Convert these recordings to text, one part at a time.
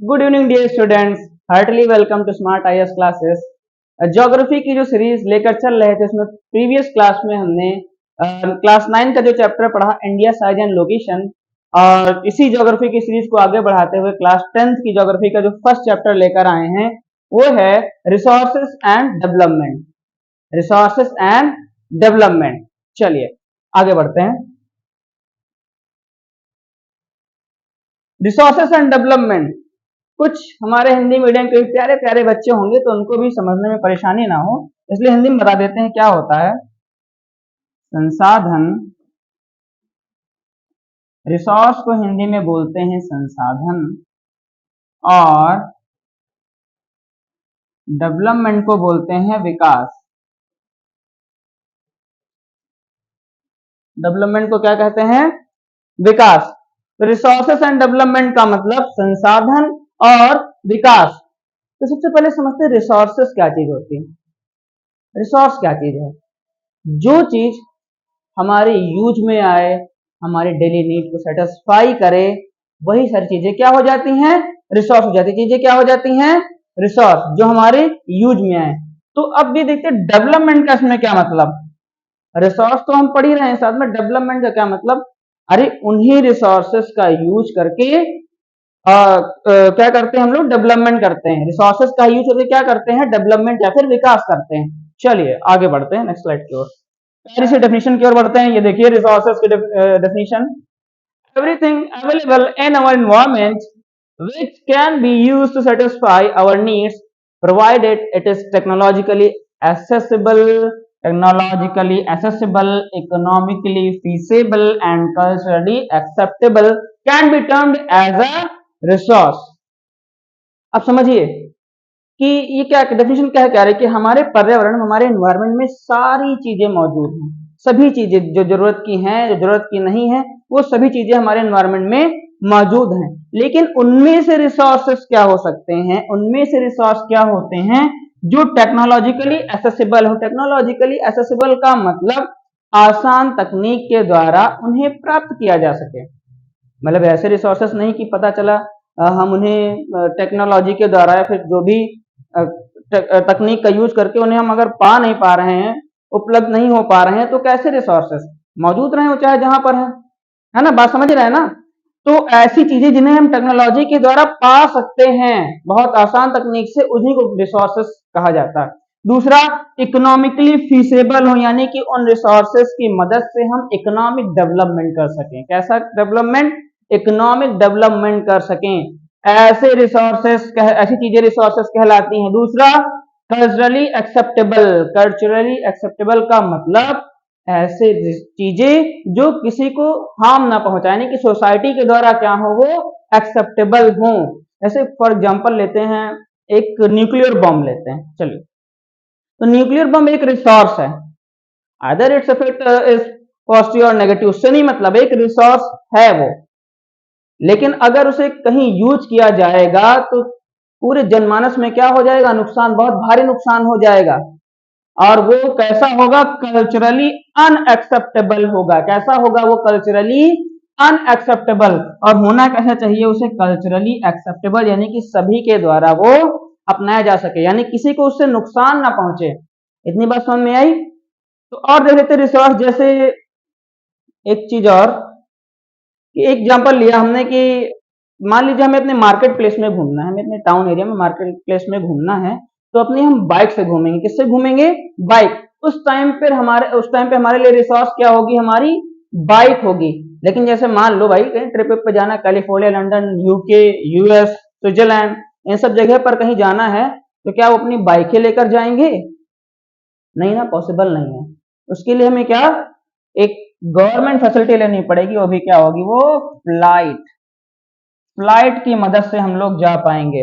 Good evening dear students, heartly welcome to smart IAS classes. Geography की जो series लेकर चल रहे थे उसमें प्रीवियस क्लास में हमने क्लास 9 का जो चैप्टर पढ़ा इंडिया साइज एंड लोकेशन, और इसी ज्योग्राफी की सीरीज को आगे बढ़ाते हुए क्लास 10th की ज्योग्राफी का जो फर्स्ट चैप्टर लेकर आए हैं वो है resources and development. Resources and development. चलिए आगे बढ़ते हैं। रिसोर्सेस एंड डेवलपमेंट कुछ हमारे हिंदी मीडियम के प्यारे प्यारे बच्चे होंगे तो उनको भी समझने में परेशानी ना हो, इसलिए हिंदी में बता देते हैं क्या होता है। संसाधन, रिसोर्स को हिंदी में बोलते हैं संसाधन, और डेवलपमेंट को बोलते हैं विकास। डेवलपमेंट को क्या कहते हैं? विकास। तो रिसोर्सेस एंड डेवलपमेंट का मतलब संसाधन और विकास। तो सबसे पहले समझते हैं रिसोर्सेस क्या चीज होती है। रिसोर्स क्या चीज है? जो चीज हमारे यूज में आए, हमारे डेली नीड को सेटिस्फाई करे, वही सारी चीजें क्या हो जाती हैं? रिसोर्स हो जाती है। चीजें क्या हो जाती हैं? रिसोर्स, जो हमारे यूज में आए। तो अब ये देखते हैं डेवलपमेंट का इसमें क्या मतलब। रिसोर्स तो हम पढ़ ही रहे हैं, साथ में डेवलपमेंट का क्या मतलब? अरे उन्हीं रिसोर्सेस का यूज करके क्या करते हैं हम लोग? डेवलपमेंट करते हैं। रिसोर्सेस का यूज करके क्या करते हैं? डेवलपमेंट या फिर विकास करते हैं। चलिए आगे बढ़ते हैं नेक्स्ट स्लाइड की ओर। पहले से डेफिनेशन की ओर बढ़ते हैं। ये देखिए रिसोर्सेज की definition. Everything available in our environment which can be used to satisfy our needs provided it is technologically accessible, economically feasible and culturally acceptable can be termed as a resource। अब समझिए कि ये क्या definition क्या कह रहे हैं कि हमारे पर्यावरण, हमारे एनवायरनमेंट में सारी चीजें मौजूद हैं। सभी चीजें जो जरूरत की हैं, जो जरूरत की नहीं है, वो सभी चीजें हमारे एनवायरनमेंट में मौजूद हैं। लेकिन उनमें से रिसोर्सेस क्या हो सकते हैं? उनमें से रिसोर्स क्या होते हैं जो टेक्नोलॉजिकली एसेसिबल हो। टेक्नोलॉजिकली एसेसिबल का मतलब आसान तकनीक के द्वारा उन्हें प्राप्त किया जा सके। मतलब ऐसे रिसोर्सेस नहीं कि पता चला हम उन्हें टेक्नोलॉजी के द्वारा या फिर जो भी तकनीक का यूज करके उन्हें हम अगर पा नहीं पा रहे हैं, उपलब्ध नहीं हो पा रहे हैं, तो कैसे रिसोर्सेस मौजूद रहे, वो चाहे जहां पर है ना? बात समझ रहे हैं ना? तो ऐसी चीजें जिन्हें हम टेक्नोलॉजी के द्वारा पा सकते हैं बहुत आसान तकनीक से, उन्हीं को रिसोर्सेस कहा जाता है। दूसरा, इकोनॉमिकली फीसेबल हो, यानी कि उन रिसोर्सेस की मदद से हम इकोनॉमिक डेवलपमेंट कर सकें। कैसा डेवलपमेंट? इकोनॉमिक डेवलपमेंट कर सकें। ऐसे रिसोर्सेस, ऐसी चीजें रिसोर्सेस कहलाती हैं। दूसरा, कल्चरली एक्सेप्टेबल। कल्चरली एक्सेप्टेबल का मतलब ऐसे चीजें जो किसी को हार्म ना पहुंचाए, यानी कि सोसाइटी के द्वारा क्या हो, वो एक्सेप्टेबल हो। जैसे फॉर एग्जांपल लेते हैं, एक न्यूक्लियर बम लेते हैं। चलिए, तो न्यूक्लियर बम एक रिसोर्स है। Other its effect is positive और नेगेटिव, उससे नहीं मतलब, एक रिसोर्स है वो। लेकिन अगर उसे कहीं यूज किया जाएगा तो पूरे जनमानस में क्या हो जाएगा? नुकसान, बहुत भारी नुकसान हो जाएगा। और वो कैसा होगा? कल्चरली अनएक्सेप्टेबल होगा। कैसा होगा वो? Culturally unacceptable. और होना कैसा चाहिए उसे? कल्चरली एक्सेप्टेबल, यानी कि सभी के द्वारा वो अपनाया जा सके, यानी किसी को उससे नुकसान ना पहुंचे। इतनी बात समझ में आई? तो और देख लेते रिसोर्स। जैसे एक चीज और, कि एग्जांपल लिया हमने कि मान लीजिए हमें अपने मार्केट प्लेस में घूमना है, हमें अपने टाउन एरिया में मार्केट प्लेस में घूमना है, तो अपनी हम बाइक से घूमेंगे। किससे घूमेंगे? बाइक। उस टाइम पे हमारे लिए रिसोर्स क्या होगी? हमारी बाइक होगी। लेकिन जैसे मान लो भाई कहीं ट्रिप पे जाना, California, London, UK, US, Switzerland, इन सब जगह पर कहीं जाना है, तो क्या वो अपनी बाइकें लेकर जाएंगे? नहीं ना, पॉसिबल नहीं है। उसके लिए हमें क्या, एक गवर्नमेंट फैसिलिटी लेनी पड़ेगी। वो भी क्या होगी? वो फ्लाइट। फ्लाइट की मदद से हम लोग जा पाएंगे।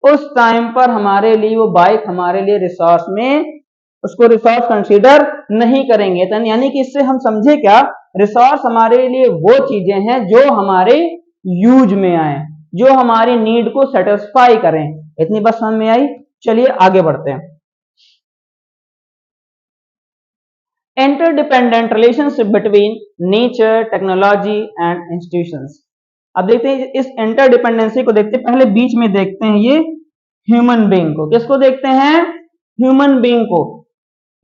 उस टाइम पर हमारे लिए वो बाइक हमारे लिए रिसोर्स में, उसको रिसोर्स कंसीडर नहीं करेंगे। तो यानी कि इससे हम समझे क्या? रिसोर्स हमारे लिए वो चीजें हैं जो हमारे यूज में आए, जो हमारी नीड को सेटिस्फाई करें। इतनी बात समझ में आई? चलिए आगे बढ़ते हैं। interdependent relationship between nature, technology and institutions। अब देखते हैं इस इंटरडिपेंडेंसी को देखते हैं, पहले बीच में देखते हैं ये ह्यूमन बीइंग को। किसको देखते हैं? ह्यूमन बीइंग को,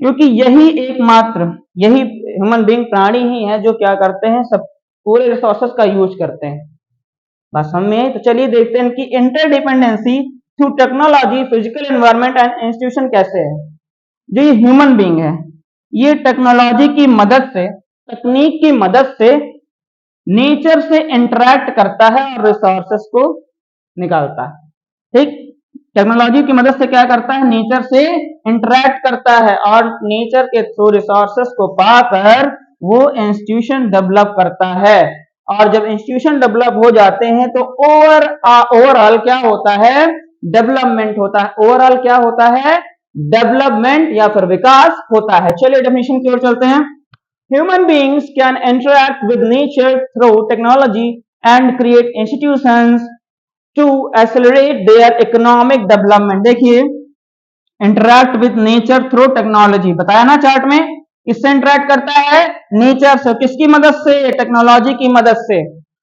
क्योंकि यही एकमात्र, यही ह्यूमन बीइंग प्राणी ही है जो क्या करते हैं, सब पूरे रिसोर्सेस का यूज करते हैं। बस हमें तो चलिए देखते हैं कि interdependency through technology, physical environment and institution कैसे है। जो ये ह्यूमन बीइंग है, ये टेक्नोलॉजी की मदद से, तकनीक की मदद से नेचर से इंटरेक्ट करता है और रिसोर्सेस को निकालता है। ठीक, टेक्नोलॉजी की मदद से क्या करता है, नेचर से इंटरेक्ट करता है और नेचर के थ्रू रिसोर्सेस को पाकर वो इंस्टीट्यूशन डेवलप करता है। और जब इंस्टीट्यूशन डेवलप हो जाते हैं तो ओवरऑल क्या होता है, डेवलपमेंट होता है। ओवरऑल क्या होता है, डेवलपमेंट या फिर विकास होता है। चलिए डेफिनेशन की ओर चलते हैं। Human beings can interact with nature through technology and create institutions to accelerate their economic development। देखिए, interact with nature through technology बताया ना चार्ट में, किससे इंटरेक्ट करता है, नेचर से। किसकी मदद से, टेक्नोलॉजी की मदद से।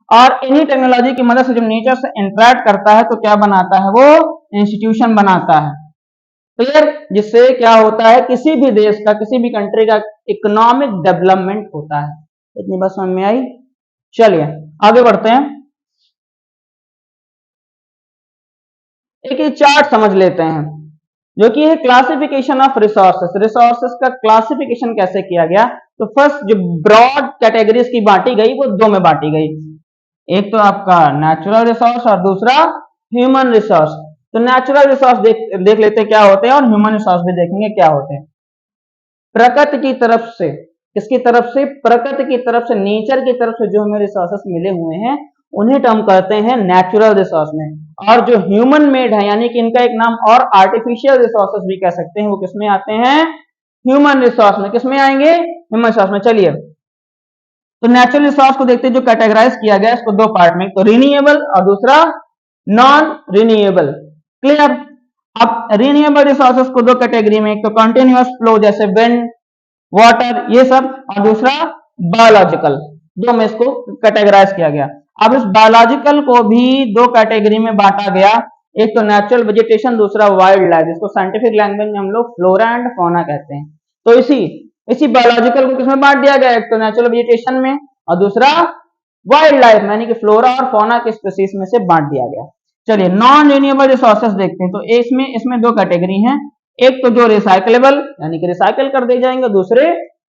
और इन्हीं टेक्नोलॉजी की मदद से जब नेचर से इंटरेक्ट करता है तो क्या बनाता है, वो इंस्टीट्यूशन बनाता है। क्लियर, जिससे क्या होता है, किसी भी देश का, किसी भी कंट्री का इकोनॉमिक डेवलपमेंट होता है। इतनी बात समझ में आई। चलिए आगे बढ़ते हैं, एक चार्ट समझ लेते हैं जो कि है क्लासिफिकेशन ऑफ रिसोर्सेस। रिसोर्सेस का क्लासिफिकेशन कैसे किया गया। तो फर्स्ट जो ब्रॉड कैटेगरीज की बांटी गई वो दो में बांटी गई, एक तो आपका नेचुरल रिसोर्स और दूसरा ह्यूमन रिसोर्स। तो नेचुरल रिसोर्स देख लेते हैं क्या होते हैं और ह्यूमन रिसोर्स भी देखेंगे क्या होते हैं। प्रकृति की तरफ से, किसकी तरफ से, प्रकृति की तरफ से, नेचर की तरफ से जो हमें रिसोर्सेस मिले हुए हैं उन्हें टर्म करते हैं नेचुरल रिसोर्स में। और जो ह्यूमन मेड है, यानी कि इनका एक नाम और आर्टिफिशियल रिसोर्सेस भी कह सकते हैं, वो किसमें आते हैं, ह्यूमन रिसोर्स में। किसमें आएंगे, ह्यूमन रिसोर्स में। चलिए तो नेचुरल रिसोर्स को देखते हैं, जो कैटेगराइज किया गया इसको दो पार्ट में, तो रिन्यूएबल और दूसरा नॉन रिन्यूएबल। क्लियर। अब रिन्यूएबल रिसोर्सेस को दो कैटेगरी में, एक तो कंटिन्यूअस फ्लो जैसे विंड, वाटर, ये सब, और दूसरा बायोलॉजिकल, दो में इसको कैटेगराइज किया गया। अब इस बायोलॉजिकल को भी दो कैटेगरी में बांटा गया, एक तो नेचुरल वेजिटेशन, दूसरा वाइल्ड लाइफ, जिसको साइंटिफिक लैंग्वेज में हम लोग फ्लोरा एंड फौना कहते हैं। तो इसी बायोलॉजिकल को किसमें बांट दिया गया, एक तो नेचुरल वेजिटेशन में और दूसरा वाइल्ड लाइफ यानी कि फ्लोरा और फौना के स्पीसीज में से बांट दिया गया। चलिए नॉन रिन्यूएबल रिसोर्सेस देखते हैं। तो इसमें दो कैटेगरी हैं, एक तो जो रिसाइकलेबल यानी कि रिसाइकल कर दिए जाएंगे, दूसरे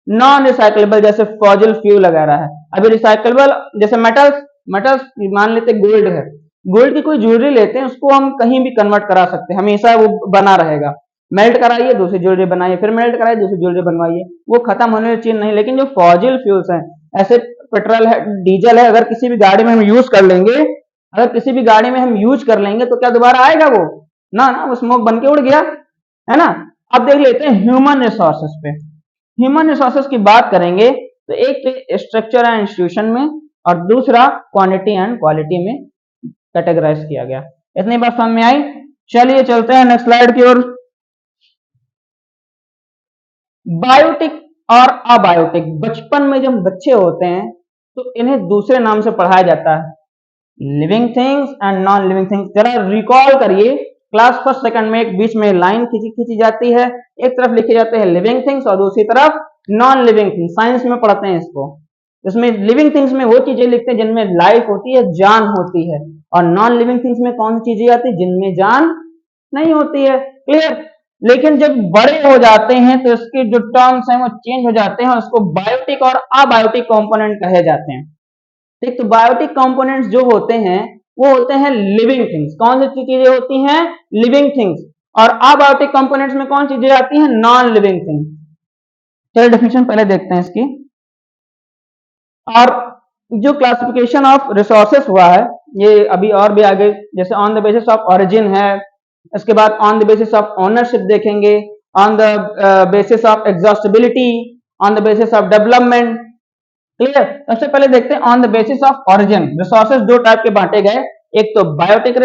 नॉन रिसाइकलेबल जैसे फॉसिल फ्यूल वगैरह है। अभी रिसाइकलेबल जैसे मेटल्स मान लेते गोल्ड है, गोल्ड की कोई ज्वेलरी लेते हैं, उसको हम कहीं भी कन्वर्ट करा सकते हैं, हमेशा वो बना रहेगा। मेल्ट कराइए दूसरी ज्वेलरी बनाइए, फिर मेल्ट कराइए दूसरी ज्वेलरी बनवाइए, वो खत्म होने वाली चीज नहीं। लेकिन जो फॉसिल फ्यूल्स हैं, ऐसे पेट्रोल है, डीजल है, अगर किसी भी गाड़ी में हम यूज कर लेंगे, तो क्या दोबारा आएगा वो, ना वो स्मोक बन के उड़ गया, है ना। अब देख लेते हैं ह्यूमन रिसोर्सेस पे। ह्यूमन रिसोर्सेस की बात करेंगे तो एक स्ट्रक्चर एंड इंस्टीट्यूशन में और दूसरा क्वांटिटी एंड क्वालिटी में कैटेगराइज किया गया। इतनी बात समझ में आई। चलिए चलते हैं नेक्स्ट स्लाइड की ओर। बायोटिक और अबायोटिक, बचपन में जब बच्चे होते हैं तो इन्हें दूसरे नाम से पढ़ाया जाता है, living things and non living things. जरा रिकॉल करिए, क्लास फर्स्ट सेकंड में एक बीच में लाइन खींची जाती है, एक तरफ लिखे जाते हैं लिविंग थिंग्स और दूसरी तरफ नॉन लिविंग थिंग्स। साइंस में पढ़ते हैं इसको। इसमें लिविंग थिंग्स में वो चीजें लिखते हैं जिनमें लाइफ होती है, जान होती है, और नॉन लिविंग थिंग्स में कौन सी चीजें आती है, जिनमें जान नहीं होती है। क्लियर। लेकिन जब बड़े हो जाते हैं तो इसके जो टर्म्स हैं वो चेंज हो जाते हैं, उसको बायोटिक और अबायोटिक कंपोनेंट कहे जाते हैं। ठीक, तो बायोटिक कंपोनेंट्स जो होते हैं वो होते हैं लिविंग थिंग्स। कौन सी चीजें होती हैं, लिविंग थिंग्स। और अबायोटिक कंपोनेंट्स में कौन चीजें आती हैं, नॉन लिविंग थिंग्स। चलिए डेफिनेशन पहले देखते हैं इसकी। और जो क्लासिफिकेशन ऑफ रिसोर्सेस हुआ है ये अभी और भी आगे, जैसे on the basis of origin है, इसके बाद on the basis of ownership देखेंगे, on the basis of exhaustibility, on the basis of development. Clear. सबसे पहले देखते हैं on the basis of origin. Resources दो टाइप के बांटे गए, एक तो बायोटिक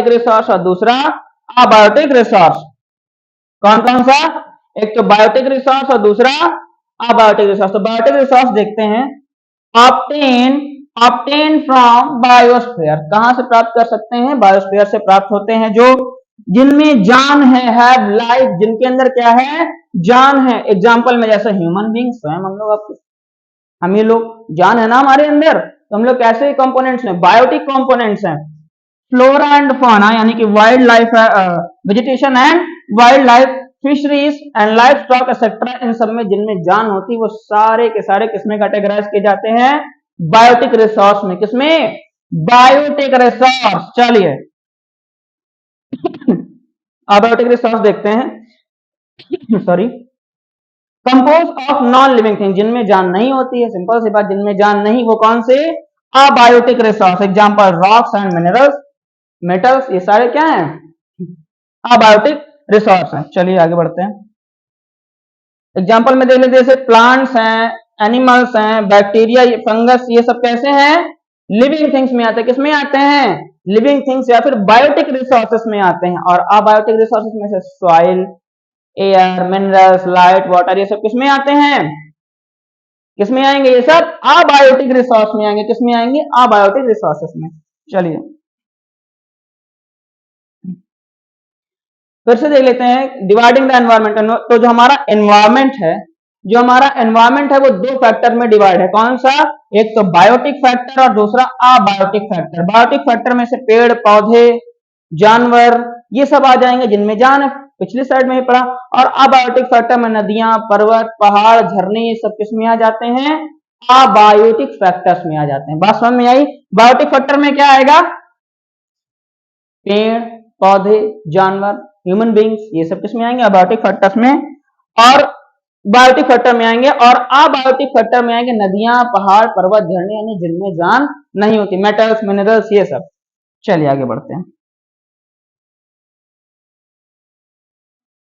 रिसोर्स और दूसरा अबायोटिक रिसोर्स। कौन कौन सा, एक तो बायोटिक रिसोर्स और दूसरा अबायोटिक रिसोर्स। तो बायोटिक रिसोर्स देखते हैं, ऑब्टेन ऑब्टेन फ्रॉम बायोस्फीयर, कहां से प्राप्त कर सकते हैं? बायोस्फीयर से प्राप्त होते हैं, जो जिनमें जान है, हैव लाइफ, जिनके अंदर क्या है? जान है। एग्जांपल में जैसे ह्यूमन बींग, स्वयं हम लोग, आपको हम ही लोग, जान है ना हमारे अंदर, तो हम लोग कैसे कंपोनेंट्स हैं? बायोटिक कंपोनेंट्स हैं। फ्लोरा एंड फौना यानी कि wild life, vegetation and wild life, fisheries and livestock etcetera, इन सब में जिनमें जान होती है वो सारे के सारे किसमें कैटेगराइज किए जाते हैं? बायोटिक रिसोर्स में। किसमें? Biotic resource. चलिए अबायोटिक रिसोर्स देखते हैं sorry. Compose of non living thing, जिनमें जान नहीं होती है, सिंपल सी बात, जिनमें जान नहीं, वो कौन से? Abiotic resource. Example rocks and minerals, metals, ये सारे क्या हैं? अबायोटिक रिसोर्स हैं। चलिए आगे बढ़ते हैं। एग्जांपल में देख लेते हैं, जैसे प्लांट्स हैं, एनिमल्स हैं, बैक्टीरिया, फंगस, ये सब कैसे हैं? लिविंग थिंग्स में आते हैं। किसमें आते हैं? लिविंग थिंग्स या फिर बायोटिक रिसोर्सेस में आते हैं। और अबायोटिक रिसोर्सेस में से soil, air, minerals, light, water, ये सब किसमें आते हैं? किसमें आएंगे? ये सब अबायोटिक रिसोर्स में आएंगे। किसमें आएंगे? अबायोटिक रिसोर्सेस में। चलिए फिर से देख लेते हैं, डिवाइडिंग द एनवायरमेंट। तो जो हमारा एनवायरमेंट है, जो हमारा एनवायरमेंट है वो दो फैक्टर में डिवाइड है। कौन सा? एक तो बायोटिक फैक्टर और दूसरा अबायोटिक फैक्टर। बायोटिक फैक्टर में से पेड़ पौधे, जानवर, ये सब आ जाएंगे जिनमें जान है, पिछली साइड में ही पढ़ा। और अबायोटिक फैक्टर में नदियां, पर्वत, पहाड़, झरने, ये सब किसमें आ जाते हैं? अबायोटिक फैक्टर्स में आ जाते हैं। बात समझ में आई? बायोटिक फैक्टर में क्या आएगा? पेड़ पौधे, जानवर, ह्यूमन बींग्स, ये सब किसमें आएंगे? अबायोटिक फैक्टर्स में। और बायोटिक फैक्टर में आएंगे, और अबायोटिक फैक्टर में आएंगे नदियां, पहाड़, पर्वत, झरने, यानी जिनमें जान नहीं होती, मेटल्स, मिनरल्स, ये सब। चलिए आगे बढ़ते हैं।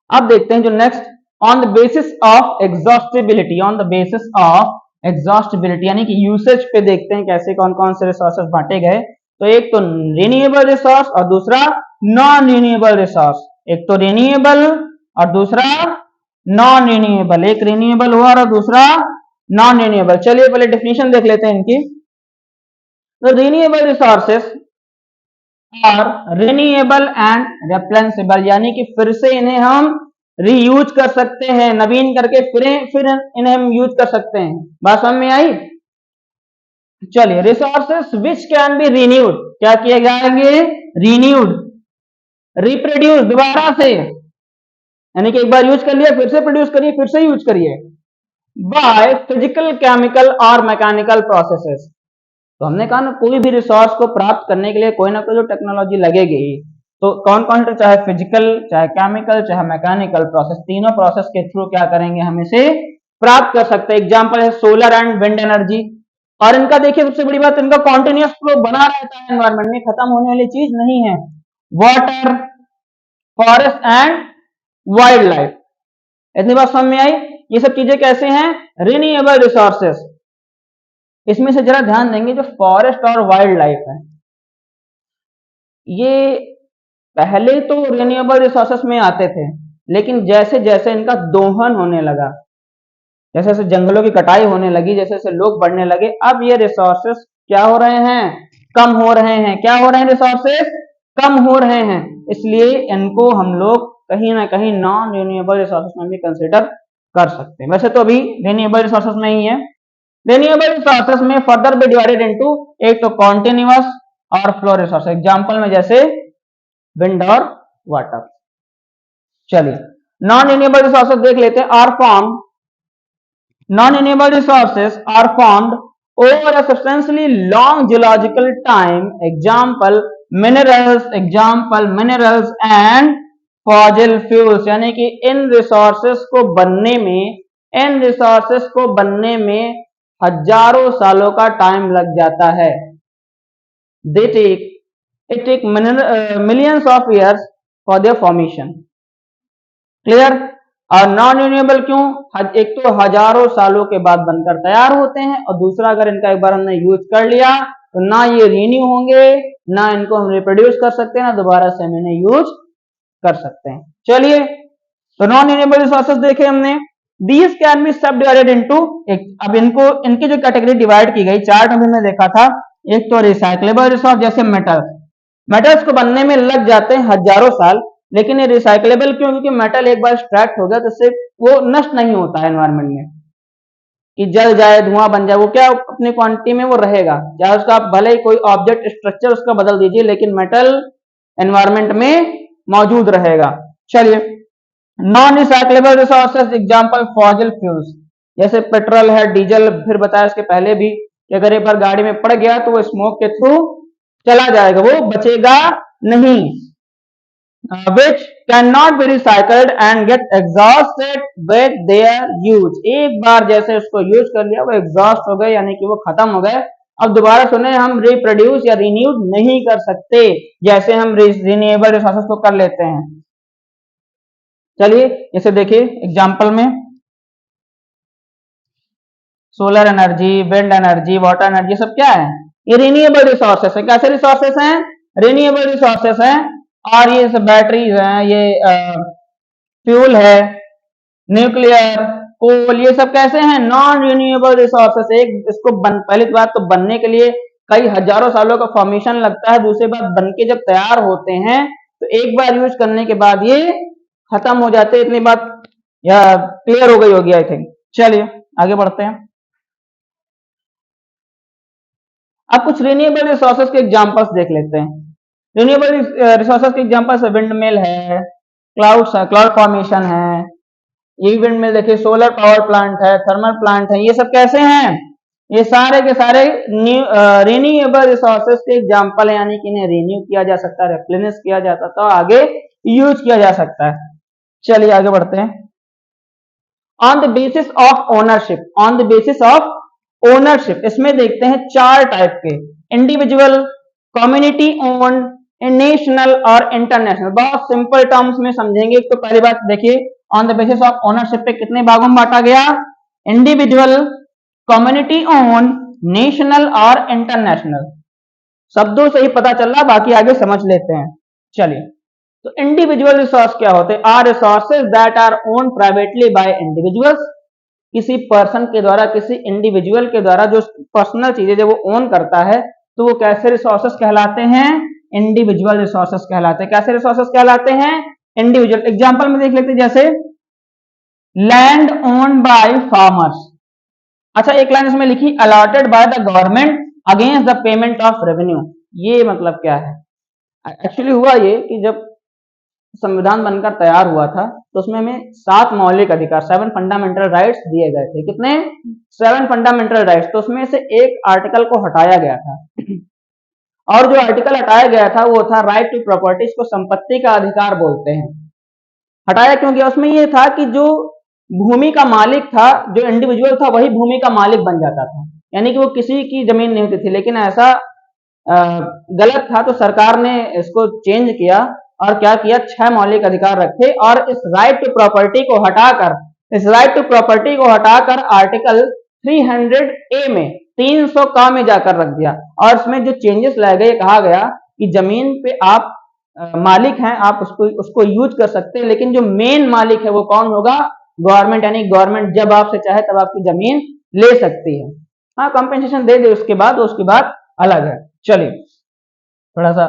अब देखते हैं जो next, on the basis of exhaustibility. On the basis of exhaustibility यानी कि यूसेज पे देखते हैं कैसे कौन कौन से रिसोर्सेज बांटे गए। तो एक तो रिन्यूएबल रिसोर्स और दूसरा नॉन रिन्यूएबल रिसोर्स। एक तो रिन्यूएबल और दूसरा नॉन रिन्यूएबल। एक रिन्यूएबल हुआ और दूसरा नॉन रिन्यूएबल। चलिए पहले डेफिनेशन देख लेते हैं इनकी। तो renewable resources are renewable and replaceable, यानी कि फिर से इन्हें हम रीयूज कर सकते हैं, नवीन करके फिर इन्हें हम यूज कर सकते हैं। बात समझ में आई? चलिए, resources which can be renewed, क्या किए जाएंगे? रिन्यूड, रिप्रोड्यूस, दोबारा से, यानी कि एक बार यूज कर लिया फिर से प्रोड्यूस करिए, फिर से यूज करिए, बाय फिजिकल, केमिकल और मैकेनिकल प्रोसेसेस। तो हमने कहा ना, कोई भी रिसोर्स को प्राप्त करने के लिए कोई ना कोई जो टेक्नोलॉजी लगेगी। तो कौन कौन से? चाहे फिजिकल, चाहे केमिकल, चाहे मैकेनिकल प्रोसेस, तीनों प्रोसेस के थ्रू क्या करेंगे? हम इसे प्राप्त कर सकते हैं। एग्जांपल है सोलर एंड विंड एनर्जी। और इनका देखिए सबसे बड़ी बात, इनका कॉन्टिन्यूअस फ्लो बना रहता है एनवायरमेंट में, खत्म होने वाली चीज नहीं है। Water, forest and wild life, इतनी बात समझ में आई? ये सब चीजें कैसे हैं? Renewable resources. इसमें से जरा ध्यान देंगे, जो फॉरेस्ट और वाइल्ड लाइफ है, ये पहले तो रिन्यूएबल रिसोर्सेस में आते थे, लेकिन जैसे जैसे इनका दोहन होने लगा, जैसे जैसे जंगलों की कटाई होने लगी, जैसे जैसे लोग बढ़ने लगे, अब ये रिसोर्सेस क्या हो रहे हैं? कम हो रहे हैं। क्या हो रहे हैं? रिसोर्सेस कम हो रहे हैं। इसलिए इनको हम लोग कहीं ना कहीं नॉन रिन्यूएबल रिसोर्सेस में भी कंसिडर कर सकते हैं। वैसे तो अभी रिन्यूएबल रिसोर्सेस में ही है। रिन्यूएबल रिसोर्सेस में फर्दर भी डिवाइडेड इनटू, एक तो कॉन्टिन्यूअस और फ्लो रिसोर्स। एग्जांपल में जैसे विंड और वाटर। चलिए नॉन रिन्यूएबल रिसोर्सेस देख लेते हैं। Are form, non-renewable resources are formed over a substantially long geological time. Example minerals and fossil fuels, यानी कि इन रिसोर्सेस को बनने में हजारों सालों का टाइम लग जाता है। It take millions of years for their formation. Clear? और नॉन रिन्यूएबल क्यों? एक तो हजारों सालों के बाद बनकर तैयार होते हैं, और दूसरा अगर इनका एक बार हमने यूज कर लिया तो ना ये रिन्यू होंगे, ना इनको हम रिप्रोड्यूस कर सकते हैं, ना दोबारा से हम इन्हें यूज कर सकते हैं। चलिए, तो नॉन रिन्यूएबल रिसोर्सेज देखे हमने। These can be सब डिवाइडेड इनटू एक, अब इनको इनकी जो कैटेगरी डिवाइड की गई चार्ट में हमने देखा था, एक तो रिसाइक्लेबल रिसोर्स जैसे मेटल्स, मेटल्स को बनने में लग जाते हैं हजारों साल, लेकिन ये रिसाइक्लेबल क्यों, क्योंकि मेटल एक बार एक्सट्रैक्ट हो गया तो इससे वो नष्ट नहीं होता है एनवायरमेंट में, कि जल जाए धुआं बन जाए, वो क्या अपनी क्वांटिटी में वो रहेगा, चाहे उसका आप भले ही कोई ऑब्जेक्ट स्ट्रक्चर उसका बदल दीजिए लेकिन मेटल एनवायरमेंट में मौजूद रहेगा। चलिए, non recyclable resources example fossil fuels, जैसे पेट्रोल है, डीजल, फिर बताया इसके पहले भी कि अगर एक बार गाड़ी में पड़ गया तो वो स्मोक के थ्रू चला जाएगा, वो बचेगा नहीं। which cannot be recycled and get exhausted with their use, एक बार जैसे उसको यूज कर लिया वो एग्जॉस्ट हो गए यानी कि वो खत्म हो गए, अब दोबारा सुने हम रिप्रोड्यूस या रिन्यूड नहीं कर सकते जैसे हम रिन्यूएबल रिसोर्सेज को कर लेते हैं। चलिए इसे देखिए एग्जांपल में, solar energy, wind energy, water energy, सब क्या है, ये रिन्यूएबल रिसोर्सेस है। कैसे रिसोर्सेस हैं, रिन्यूएबल रिसोर्सेस हैं, और ये सब बैटरीज हैं, ये फ्यूल है, न्यूक्लियर, कोल, ये सब कैसे हैं, नॉन रिन्यूएबल रिसोर्सेस। एक इसको पहली बात तो बनने के लिए कई हजारों सालों का फॉर्मेशन लगता है, दूसरी बात बन के जब तैयार होते हैं तो एक बार यूज करने के बाद ये खत्म हो जाते हैं, इतनी बात या क्लियर हो गई होगी आई थिंक। चलिए आगे बढ़ते हैं, अब कुछ रिन्यूएबल रिसोर्सेज के एग्जांपल्स देख लेते हैं। रिन्यूएबल रिसोर्सेज के एग्जांपल्स विंड मिल है, क्लाउड फॉर्मेशन है, ये विंड मिल देखिए, सोलर पावर प्लांट है, थर्मल प्लांट है, ये सब कैसे हैं, ये सारे के सारे रिन्यूएबल रिसोर्सेज के एग्जांपल है, यानी कि इन्हें रिन्यू किया जा सकता है, रिप्लेनिश किया जा सकता है, आगे यूज किया जा सकता है। चलिए आगे बढ़ते हैं, on the basis of ownership, on the basis of ownership, इसमें देखते हैं चार टाइप के, इंडिविजुअल, कम्युनिटी ओन, नेशनल और इंटरनेशनल। बहुत सिंपल टर्म्स में समझेंगे। तो पहली बात देखिए, on the basis of ownership पे कितने भागों में बांटा गया, इंडिविजुअल, कम्युनिटी ओन, नेशनल और इंटरनेशनल। शब्दों से ही पता चल रहा, बाकी आगे समझ लेते हैं। चलिए, तो इंडिविजुअल रिसोर्स क्या होते हैं, are resources that are own privately by individuals, किसी पर्सन के द्वारा, किसी इंडिविजुअल के द्वारा जो पर्सनल चीजें जब वो ओन करता है तो वो कैसे रिसोर्सेस कहलाते हैं, इंडिविजुअल रिसोर्सेस कहलाते हैं। कैसे रिसोर्सेस कहलाते हैं, इंडिविजुअल। एग्जांपल में देख लेते हैं, जैसे लैंड ओन्ड बाय फार्मर्स। अच्छा, एक लाइन इसमें लिखी, allotted bye the government against the payment of revenue. ये मतलब क्या है, एक्चुअली हुआ ये कि जब संविधान बनकर तैयार हुआ था तो उसमें हमें 7 मौलिक अधिकार, 7 फंडामेंटल राइट्स दिए गए थे। कितने, 7 फंडामेंटल राइट्स। तो उसमें से एक आर्टिकल को हटाया गया था और जो आर्टिकल हटाया गया था वो था राइट टू प्रॉपर्टी, इसको संपत्ति का अधिकार बोलते हैं। हटाया क्यों गया, उसमें ये था कि जो भूमि का मालिक था, जो इंडिविजुअल था, वही भूमि का मालिक बन जाता था, यानी कि वो किसी की जमीन नहीं होती थी। लेकिन ऐसा गलत था तो सरकार ने इसको चेंज किया और क्या किया, 6 मौलिक अधिकार रखे और इस राइट टू प्रॉपर्टी को हटाकर, इस राइट टू प्रॉपर्टी को हटाकर आर्टिकल 300A में 300 का में जाकर रख दिया। और इसमें जो चेंजेस लाए गए, कहा गया कि जमीन पे आप मालिक हैं, आप उसको यूज कर सकते हैं, लेकिन जो मेन मालिक है वो कौन होगा, गवर्नमेंट, यानी गवर्नमेंट जब आपसे चाहे तब आपकी जमीन ले सकती है। हाँ, कंपेंसेशन दे दे उसके बाद अलग है। चलिए, थोड़ा सा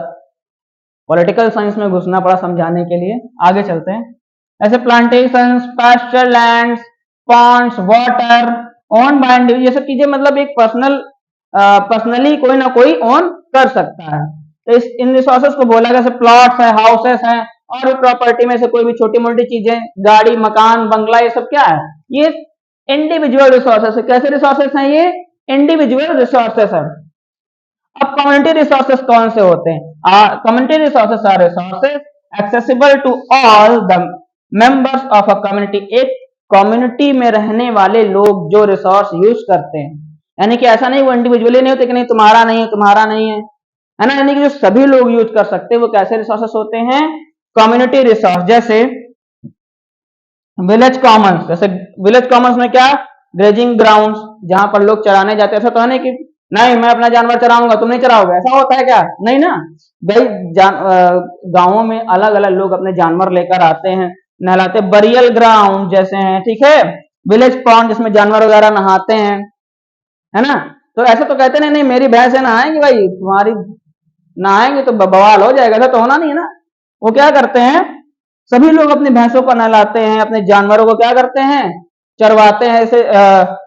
पॉलिटिकल साइंस में घुसना पड़ा समझाने के लिए, आगे चलते हैं। ऐसे plantation, pasture lands, ponds, water own by individual, ये सब चीजें मतलब एक पर्सनली कोई ना कोई ओन कर सकता है। तो इन रिसोर्सेज को बोला गया, जैसे प्लॉट्स है, हाउसेस हैं, और भी प्रॉपर्टी में से कोई भी छोटी मोटी चीजें, गाड़ी, मकान, बंगला, ये सब क्या है, ये इंडिविजुअल रिसोर्सेस है। कैसे रिसोर्सेस हैं, ये इंडिविजुअल रिसोर्सेस है। अब कम्युनिटी रिसोर्सेस कौन से होते हैं, community resources are resources accessible to all the members of a community, एक कम्युनिटी में रहने वाले लोग जो रिसोर्स यूज करते हैं, यानी कि ऐसा नहीं वो इंडिविजुअली नहीं होते कि नहीं तुम्हारा नहीं है, तुम्हारा नहीं है ना, यानी कि जो सभी लोग यूज कर सकते हैं वो कैसे रिसोर्सेस होते हैं, कम्युनिटी रिसोर्स। जैसे विलेज कॉमन्स, जैसे विलेज कॉमन्स में क्या, ग्रेजिंग ग्राउंड्स, जहां पर लोग चराने जाते हैं। ऐसा तो है नहीं कि नहीं मैं अपना जानवर चराऊंगा तुम नहीं चराओगे, ऐसा होता है क्या, नहीं ना भाई। गांवों में अलग अलग लोग अपने जानवर लेकर आते हैं, नहलाते। बरियल ग्राउंड जैसे हैं, ठीक है, विलेज पॉन्ड जिसमें जानवर वगैरह नहाते हैं, है ना। तो ऐसा तो कहते नहीं, नहीं मेरी भैंस है नहाएंगी, भाई तुम्हारी नहाएंगे तो बवाल हो जाएगा, ऐसा तो होना नहीं है ना। वो क्या करते हैं, सभी लोग अपनी भैंसों को नहलाते हैं, अपने जानवरों को क्या करते हैं, चरवाते हैं ऐसे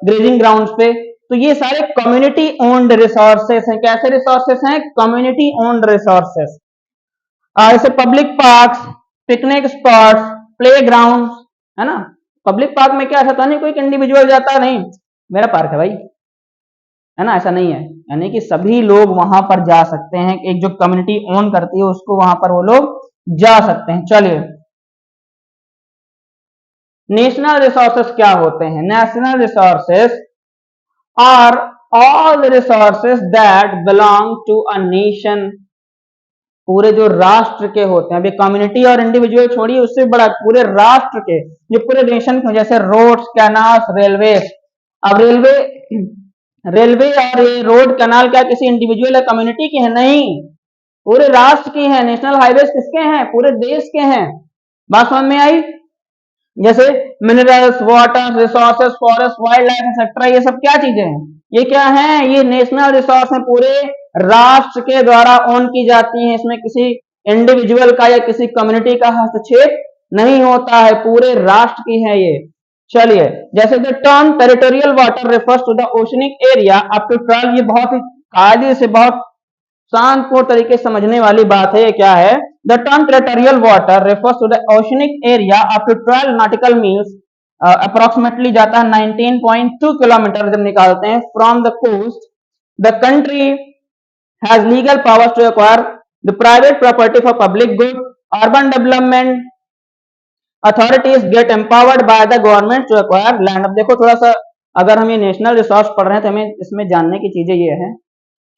ग्रेजिंग ग्राउंड्स पे। तो ये सारे कम्युनिटी ओन्ड रिसोर्सेस हैं। कैसे रिसोर्सेस हैं, कम्युनिटी ओन्ड रिसोर्सेस। ऐसे public parks, picnic spots, play ground, है ना। पब्लिक पार्क में क्या, ऐसा तो नहीं कोई इंडिविजुअल जाता नहीं मेरा पार्क है भाई, है ना, ऐसा नहीं है। यानी कि सभी लोग वहां पर जा सकते हैं, एक जो कम्युनिटी ओन करती है उसको वहां पर वो लोग जा सकते हैं। चलिए, नेशनल रिसोर्सेस क्या होते हैं, national resources are all the resources that belong to a nation. पूरे जो राष्ट्र के होते हैं, अभी कम्युनिटी और इंडिविजुअल छोड़िए, उससे बड़ा पूरे राष्ट्र के, जो पूरे नेशन के, जैसे रोड्स, कैनाल्स, रेलवे। अब रेलवे, रेलवे और ये रोड कैनाल क्या किसी इंडिविजुअल या कम्युनिटी की है, नहीं, पूरे राष्ट्र की है। नेशनल हाईवेज किसके हैं, पूरे देश के हैं। बात समझ में आई। जैसे minerals, water resources, forest, wild life etcetera, ये सब क्या चीजें हैं, ये क्या है, ये नेशनल रिसोर्स है, पूरे राष्ट्र के द्वारा ओन की जाती हैं। इसमें किसी इंडिविजुअल का या किसी कम्युनिटी का हस्तक्षेप नहीं होता है, पूरे राष्ट्र की है ये। चलिए, जैसे the term territorial water refers to the oceanic area up to 12, ये बहुत ही कायदे से, बहुत शांतपूर्ण तरीके से समझने वाली बात है। ये क्या है, the term territorial water refers to the oceanic area up to 12 nautical miles, approximately जाता है 19.2 किलोमीटर जब निकालते हैं from the coast. The country has legal powers to acquire the private property for public good. Urban development authorities get empowered by the government to acquire land. अब देखो थोड़ा सा, अगर हम ये नेशनल रिसोर्स पढ़ रहे हैं तो हमें इसमें जानने की चीजें ये है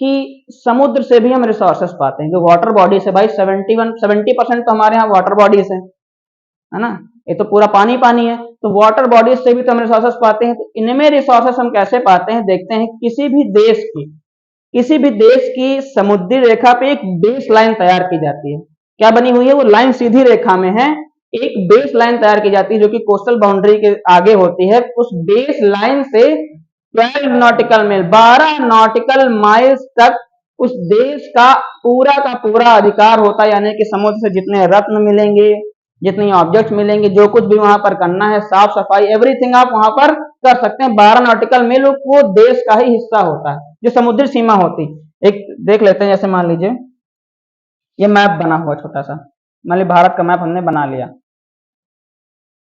कि समुद्र से भी हम रिसोर्सेस पाते हैं, जो वाटर बॉडीज है भाई, 70% तो हमारे यहाँ वाटर बॉडीज है ना, ये तो पूरा पानी पानी है। तो वाटर बॉडीज से भी तो हम रिसोर्सेस पाते हैं। तो इनमें रिसोर्सेस हम कैसे पाते हैं, देखते हैं। किसी भी देश की समुद्री रेखा पे एक बेस लाइन तैयार की जाती है। क्या बनी हुई है, वो लाइन सीधी रेखा में है, एक बेस लाइन तैयार की जाती है जो कि कोस्टल बाउंड्री के आगे होती है। उस बेस लाइन से 12 नॉटिकल मील, 12 नॉटिकल माइल्स तक उस देश का पूरा अधिकार होता है। यानी कि समुद्र से जितने रत्न मिलेंगे, जितनी ऑब्जेक्ट्स मिलेंगे, जो कुछ भी वहां पर करना है, साफ सफाई, एवरीथिंग आप वहां पर कर सकते हैं। 12 नॉटिकल मील वो देश का ही हिस्सा होता है, जो समुद्री सीमा होती। एक देख लेते हैं, जैसे मान लीजिए ये मैप बना हुआ छोटा सा, मान लीजिए भारत का मैप हमने बना लिया,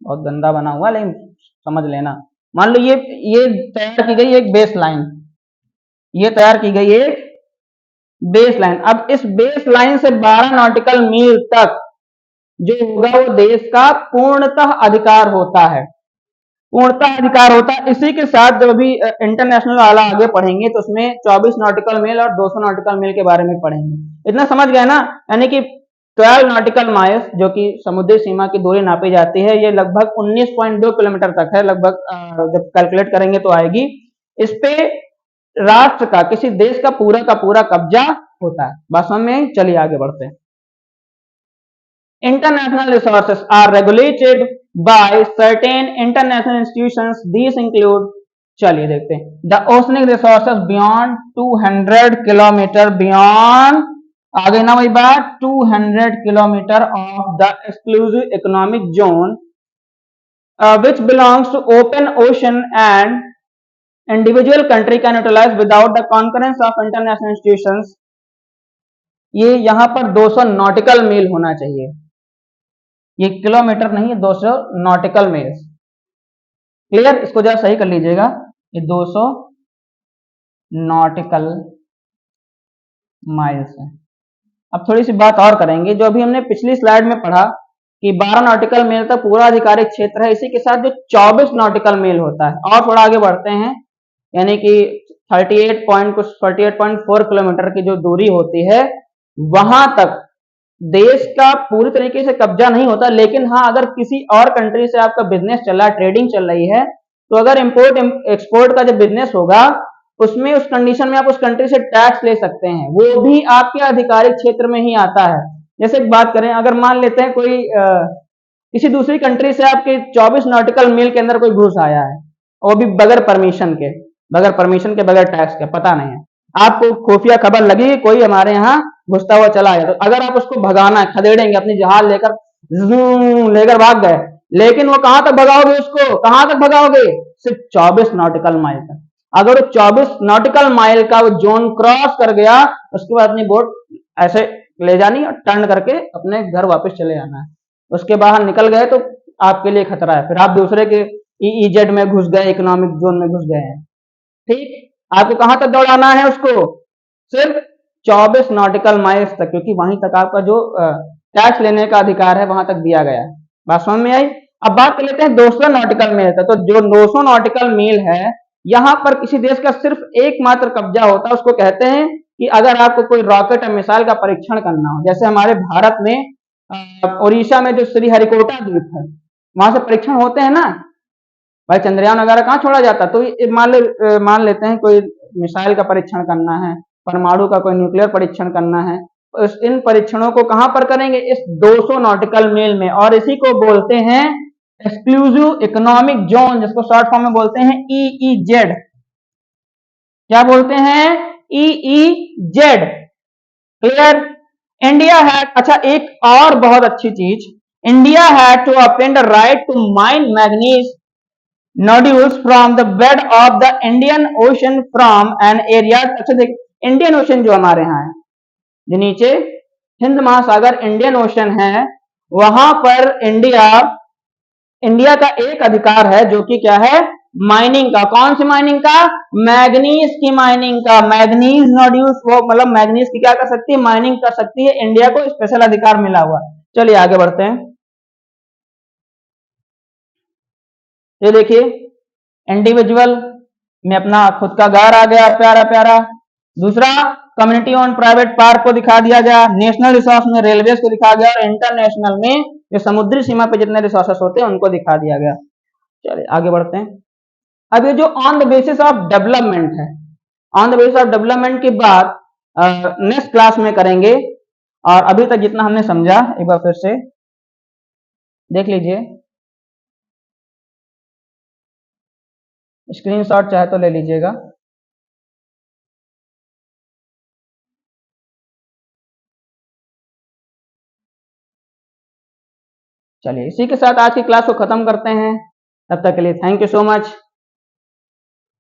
बहुत गंदा बना हुआ लेकिन समझ लेना। मान लो ये तैयार की गई एक बेस लाइन, ये तैयार की गई एक बेस लाइन। अब इस बेस लाइन से 12 नॉटिकल मील तक जो होगा वो देश का पूर्णतः अधिकार होता है, पूर्णतः अधिकार होता है। इसी के साथ जब अभी इंटरनेशनल वाला आगे पढ़ेंगे तो उसमें 24 नॉटिकल मील और 200 नॉटिकल मील के बारे में पढ़ेंगे। इतना समझ गए ना। यानी कि 12 नॉटिकल माइल्स जो कि समुद्री सीमा की दूरी नापी जाती है, ये लगभग 19.2 किलोमीटर तक है, लगभग जब कैलकुलेट करेंगे तो आएगी। इस पे राष्ट्र का, किसी देश का पूरा कब्जा होता है। बात समझ में, चलिए आगे बढ़ते हैं। International resources are regulated by certain international institutions. These include, चलिए देखते हैं, the oceanic resources beyond 200 kilometre, beyond, आगे ना वही बात, 200 kilometre of the exclusive economic zone, which belongs to open ocean and individual country can utilize without the concurrence of international institutions. ये यहां पर 200 नॉटिकल मील होना चाहिए, ये किलोमीटर नहीं है, 200 नॉटिकल मील्स। क्लियर, इसको जरा सही कर लीजिएगा, ये 200 नॉटिकल माइल्स है। अब थोड़ी सी बात और करेंगे, जो अभी हमने पिछली स्लाइड में पढ़ा कि 12 नॉटिकल मील तक पूरा आधिकारिक क्षेत्र है, इसी के साथ जो 24 नॉटिकल मील होता है, और थोड़ा आगे बढ़ते हैं, यानी कि 48.4 किलोमीटर की जो दूरी होती है, वहां तक देश का पूरी तरीके से कब्जा नहीं होता। लेकिन हाँ, अगर किसी और कंट्री से आपका बिजनेस चल रहा है, ट्रेडिंग चल रही है, तो अगर इंपोर्ट एक्सपोर्ट का जब बिजनेस होगा, उसमें उस कंडीशन में आप उस कंट्री से टैक्स ले सकते हैं, वो भी आपके आधिकारिक क्षेत्र में ही आता है। जैसे एक बात करें, अगर मान लेते हैं कोई किसी दूसरी कंट्री से आपके 24 नॉटिकल मील के अंदर कोई घुस आया है, वो भी बगैर परमिशन के, बगैर टैक्स के, पता नहीं है आपको, खुफिया खबर लगी कि कोई हमारे यहाँ घुसता हुआ चला आया, तो अगर आप उसको भगाना है, खदेड़ेंगे, अपनी जहाज लेकर लेकर भाग गए, लेकिन वो कहां तक भगाओगे उसको, कहां तक भगाओगे, सिर्फ 24 नॉटिकल माइल तक। अगर वो 24 नॉटिकल माइल का वो जोन क्रॉस कर गया, उसके बाद अपनी बोट ऐसे ले जानी और टर्न करके अपने घर वापस चले जाना है। उसके बाहर निकल गए तो आपके लिए खतरा है, फिर आप दूसरे के ईजेड में घुस गए, इकोनॉमिक जोन में घुस गए हैं। ठीक, आपको कहां तक दौड़ाना है उसको, सिर्फ 24 नॉटिकल माइल्स तक, क्योंकि वहीं तक आपका जो टैक्स लेने का अधिकार है वहां तक दिया गया है। बात समझ में आई। अब बात कर लेते हैं 200 नॉटिकल मील तक। तो जो 200 नॉटिकल मील है, यहां पर किसी देश का सिर्फ एकमात्र कब्जा होता है, उसको कहते हैं कि अगर आपको कोई रॉकेट या मिसाइल का परीक्षण करना हो, जैसे हमारे भारत में उड़ीसा में जो श्रीहरिकोटा द्वीप है, वहां से परीक्षण होते हैं ना भाई, चंद्रयान वगैरह कहाँ छोड़ा जाता, तो मान लेते हैं कोई मिसाइल का परीक्षण करना है, परमाणु का कोई न्यूक्लियर परीक्षण करना है, तो इन परीक्षणों को कहां पर करेंगे, इस 200 नॉटिकल मील में, और इसी को बोलते हैं एक्सक्लूसिव इकोनॉमिक जोन, जिसको शॉर्ट फॉर्म में बोलते हैं ईईजेड। क्या बोलते हैं, ईईजेड। क्लियर। इंडिया है, अच्छा एक और बहुत अच्छी चीज, इंडिया है to obtain the right to mine manganese nodules from the bed of the Indian Ocean from an area। अच्छा देख, इंडियन ओशन जो हमारे यहाँ है, जो नीचे हिंद महासागर इंडियन ओशन है, वहां पर इंडिया का एक अधिकार है, जो कि क्या है, माइनिंग का। कौन सी माइनिंग का, मैग्नीज की माइनिंग का। मैग्नीज नोड्यूल्स, वो मतलब मैग्नीज की क्या कर सकती है, माइनिंग कर सकती है, इंडिया को स्पेशल अधिकार मिला हुआ। चलिए आगे बढ़ते हैं। ये देखिए, इंडिविजुअल में अपना खुद का घर आ गया प्यारा प्यारा। दूसरा, कम्युनिटी ऑन प्राइवेट पार्क को दिखा दिया गया। नेशनल रिसोर्स में रेलवेज को दिखा गया, और इंटरनेशनल में जो समुद्री सीमा पे जितने रिसोर्सेस होते हैं उनको दिखा दिया गया। चलिए आगे बढ़ते हैं। अब ये जो on the basis of development है, on the basis of development की बात नेक्स्ट क्लास में करेंगे, और अभी तक जितना हमने समझा एक बार फिर से देख लीजिए। स्क्रीनशॉट चाहे तो ले लीजिएगा। चलिए इसी के साथ आज की क्लास को खत्म करते हैं। तब तक के लिए थैंक यू सो मच।